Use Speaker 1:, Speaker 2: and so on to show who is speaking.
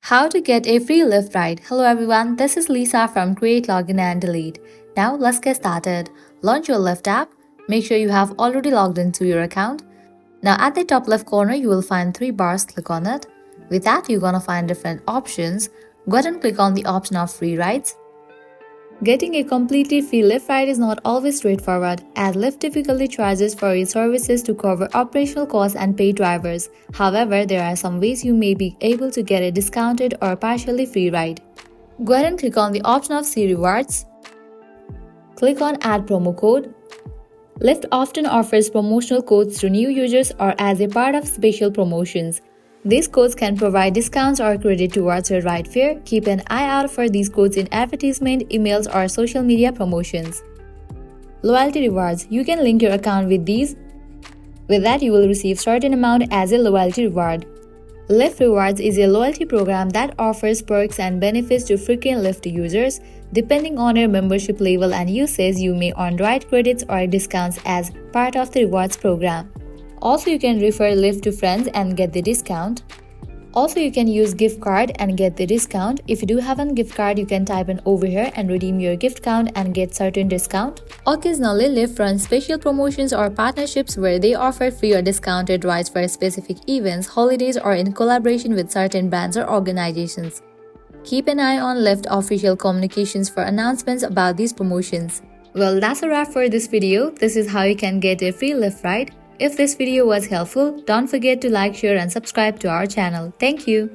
Speaker 1: How to get a free Lyft ride. Hello everyone, this is Lisa from Create, Login and Delete. Now let's get started. Launch your Lyft app. Make sure you have already logged into your account. Now at the top left corner, you will find 3 bars. Click on it. With that, you're gonna find different options. Go ahead and click on the option of free rides. Getting a completely free Lyft ride is not always straightforward, as Lyft typically charges for its services to cover operational costs and paid drivers. However, there are some ways you may be able to get a discounted or partially free ride. Go ahead and click on the option of See Rewards. Click on Add Promo Code. Lyft often offers promotional codes to new users or as a part of special promotions. These codes can provide discounts or credit towards your ride fare. Keep an eye out for these codes in advertisement, emails, or social media promotions. Loyalty rewards. You can link your account with these. With that, you will receive certain amount as a loyalty reward. Lyft Rewards is a loyalty program that offers perks and benefits to frequent Lyft users. Depending on your membership level and usage, you may earn ride credits or discounts as part of the rewards program. Also, you can refer Lyft to friends and get the discount. Also, you can use gift card and get the discount. If you do have a gift card, you can type in over here and redeem your gift card and get certain discount. Occasionally, Lyft runs special promotions or partnerships where they offer free or discounted rides for specific events, holidays, or in collaboration with certain brands or organizations. Keep an eye on Lyft official communications for announcements about these promotions. Well, that's a wrap for this video. This is how you can get a free Lyft ride. If this video was helpful, don't forget to like, share and subscribe to our channel. Thank you.